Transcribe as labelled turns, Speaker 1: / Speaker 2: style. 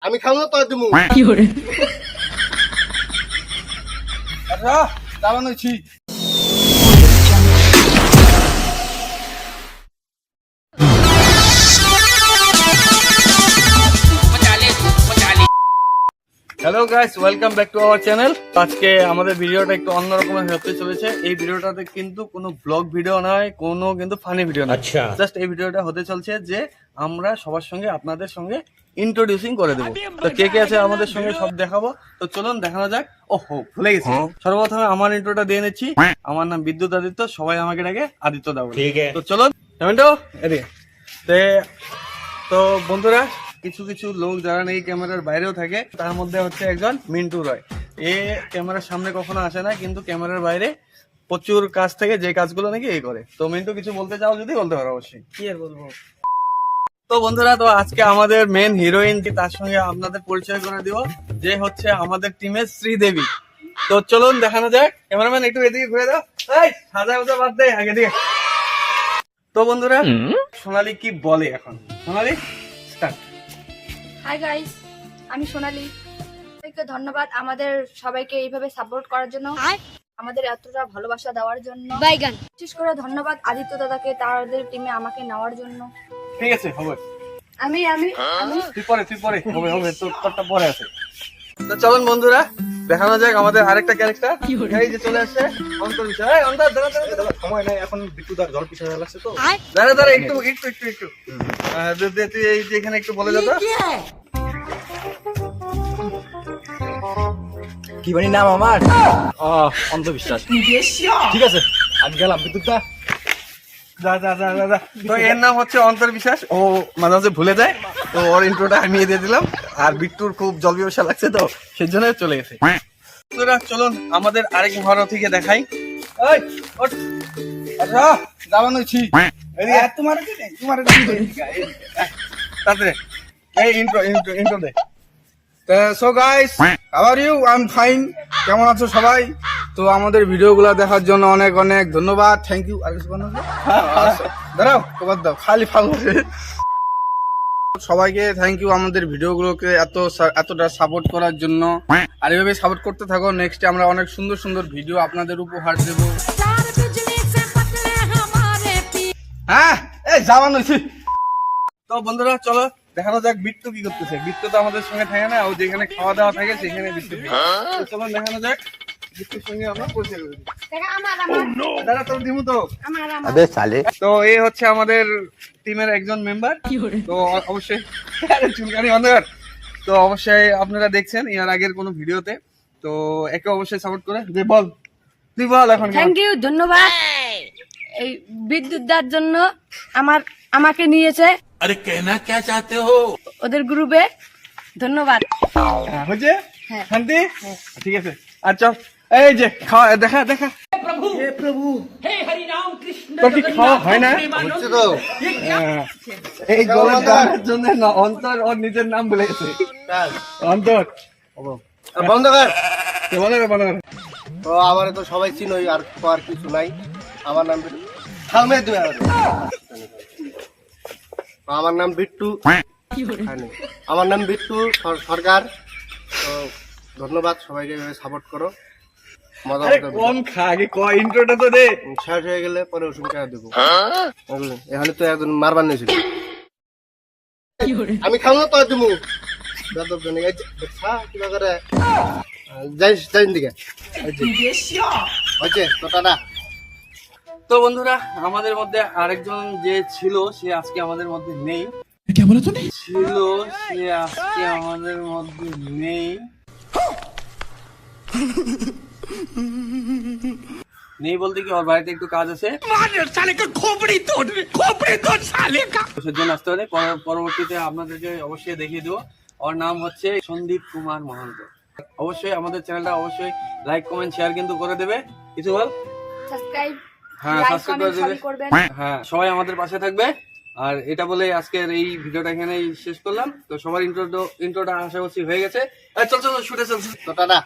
Speaker 1: আমি খাবো তো দিমু
Speaker 2: কি করে
Speaker 1: আচ্ছা দাঁড়ানো ছি hello guys, welcome back to our channel. আজকে আমাদের ভিডিওটা একটু অন্যরকমের হতে চলেছে। এই ভিডিওটাতে কিন্তু কোনো ব্লগ ভিডিও নয়, কোনো কিন্তু ফানি ভিডিও নয়।
Speaker 2: আচ্ছা,
Speaker 1: জাস্ট এই ভিডিওটা হতে চলছে যে আমরা সবার সঙ্গে আপনাদের সঙ্গে ইন্ট্রোডিউসিং করে দেবো। তো কে কে আছে আমাদের সঙ্গে সব দেখাবো। তো চলুন দেখানো যাক। ওহো, ভুলে গেছি, সর্বপ্রথমে আমার ইন্ট্রোটা দিয়ে নিচ্ছি। আমার নাম বিদ্যুৎ আদিত্য, সবাই আমাকে ডাকে আদিত্য দা বলে।
Speaker 2: ঠিক আছে।
Speaker 1: তো চলুন এদিকে। তো বন্ধুরা, কিছু কিছু লোক যারা এই ক্যামেরার বাইরেও থাকে, তার মধ্যে হচ্ছে একজন মিন্টু রয়। এ ক্যামেরার সামনে কখনো আসে না, কিন্তু ক্যামেরার বাইরে প্রচুর কাজ থেকে যে কাজগুলো নাকি এই করে। তো মিন্টু, কিছু বলতে চাও যদি বলতে পারো অবশ্যই।
Speaker 3: কি আর বলবো।
Speaker 1: তো বন্ধুরা, তো আজকে আমাদের মেন হিরোইন, তার সঙ্গে আপনাদের পরিচয় করে দিব, যে হচ্ছে আমাদের টিমের শ্রীদেবী। তো চলুন দেখানো যাক। ক্যামেরাম্যান একটু এদিকে ঘুরে দাও। এই সাজা উজা বাদ দে, আগে দিকে। তো বন্ধুরা, সোনালি কি বলে এখন। সোনালি, স্টার্ট।
Speaker 4: হাই গাইস, আমি সোনালি। সবাইকে ধন্যবাদ আমাদের সবাইকে এইভাবে সাপোর্ট করার জন্য, আমাদের এতটা ভালোবাসা দেওয়ার জন্য। বিশেষ করে ধন্যবাদ আদিত্য দাদাকে, তাদের টিমে আমাকে নেওয়ার জন্য।
Speaker 1: ঠিক আছে, হবে।
Speaker 4: আমি আমি আমি
Speaker 1: তুই পরে হবে তোরটা পরে আছে। তো চলুন বন্ধুরা, দেখানো যাক আমাদের আরেকটা ক্যারেক্টার। এই যে চলে আসছে অন্তর বিষয়। এই অন্তর, দাঁড়া,
Speaker 3: সময় নাই এখন, বিট্টুদার জল পিছনে লাগছে তো।
Speaker 1: দাঁড়া, একটু তুই এই যে এখানে একটু বলে দাও তো।
Speaker 3: কি বানি নাম আমার? অন্ধবিশ্বাস। ঠিক আছে, আমি গেলাম বিদ্যুৎদা।
Speaker 1: যা। তো এর নাম হচ্ছে অন্তর বিশ্বাস। ও মাঝে মাঝে ভুলে যায়, তো ওর ইন্ট্রোটা আমি দিয়ে দিলাম। আর বিট্টুর খুব জল পিপাসা লাগছে, তো সেই জন্য চলে গেছে। তোরা চলুন আমাদের আরেক মহারথীকে দেখাই। এই ওঠ। আচ্ছা দাঁড়ানো ছি। তোমার তাড়াতাড়ি এই ইন্ট্রো দে।
Speaker 5: So guys, how are you? I am fine. কেমন আছো সবাই? তো আমাদের ভিডিওগুলো দেখার জন্য অনেক অনেক ধন্যবাদ, থ্যাংক ইউ। আর কিছু বলবো? দাঁড়াও, কবার দাও, খালি ফালতু। সবাইকে থ্যাংক ইউ আমাদের ভিডিওগুলোকে এতটা সাপোর্ট করার জন্য। আর এভাবে সাপোর্ট করতে থাকো। নেক্সটে আমরা অনেক সুন্দর সুন্দর ভিডিও আপনাদের উপহার দেবো।
Speaker 1: হ্যাঁ, এই যাওয়ানো হয়েছে। তো বন্ধুরা চলো দেখানো যাক বিট্টু কি করতেছে। বিট্টু তো আমাদের সঙ্গে থাকে না, ও যেখানে খাওয়া দাওয়া থাকে সেখানে বিট্টু থাকে। তো চলো দেখানো যাক। বিট্টুর সঙ্গে আমরা পরিচয় করে দিই। দাদা তোর দিমু তো। তো এই হচ্ছে আমাদের টিমের একজন মেম্বার। তো অবশ্যই চুলকানি অন্ধকার। তো অবশ্যই আপনারা দেখছেন এর আগের কোনো ভিডিওতে। তো একে অবশ্যই সাপোর্ট করে যে বল, তুই বল এখন।
Speaker 4: থ্যাংক ইউ, ধন্যবাদ এই বিদ্যুৎদার জন্য আমাকে নিয়েছে।
Speaker 2: আরে কেনা কে চাতে হো
Speaker 4: ওদের গ্রুপে ধন্যবাদ।
Speaker 1: হচ্ছে
Speaker 4: হ্যাঁ।
Speaker 1: শান্তি, ঠিক আছে। আচ্ছা এই যে খাওয়া দেখা তোর কি খাওয়া হয় না? হচ্ছে তো। এই গলার গানের জন্য না, অন্তর ওর নিজের নাম ভুলে গেছে। অন্তর
Speaker 3: বন্ধ কর।
Speaker 1: বলো।
Speaker 3: তো আমার তো সবাই চিনোই, আর তো আর কিছু নাই। আমার নাম বিট্টু। থামে তুই আমার নাম বিট্টু। আমার নাম বিট্টু সরকার। তো ধন্যবাদ সবাইকে, সাপোর্ট করো। মজা
Speaker 1: কম খা, আগে ইন্ট্রোটা তো দে।
Speaker 3: শেষ হয়ে গেলে পরে ওষুধ টাকা দেবো। এখানে তো একজন মারবার নিয়েছিল। আমি খাবো তো দিমু কিবা করে যাইস দিকে হচ্ছে তো টাটা।
Speaker 1: তো বন্ধুরা, আমাদের মধ্যে আরেকজন যে ছিল সে আজকে আমাদের মধ্যে নেই। ছিল সে আজকে আমাদের মধ্যে নেই বলতে কি, ওর বাড়িতে একটু কাজ আছে, সেজন্য আসতে হলে পরবর্তীতে আপনাদেরকে অবশ্যই দেখিয়ে দেবো। ওর নাম হচ্ছে সন্দীপ কুমার মহান্ত। অবশ্যই আমাদের চ্যানেলটা অবশ্যই লাইক কমেন্ট শেয়ার কিন্তু করে দেবে। কিছু বল।
Speaker 4: সাবস্ক্রাইব,
Speaker 1: হ্যাঁ,
Speaker 4: লাইক,
Speaker 1: সাবস্ক্রাইব
Speaker 4: কমেন্ট
Speaker 1: করে দেবে।
Speaker 4: সবই করবেন।
Speaker 1: হ্যাঁ, সবাই আমাদের পাশে থাকবে। আর এটা বলে আজকের এই ভিডিওটা এখানেই শেষ করলাম। তো সবার ইন্ট্রোটা আশা করছি হয়ে গেছে। চল শুটে চলছে
Speaker 3: তো টাটা।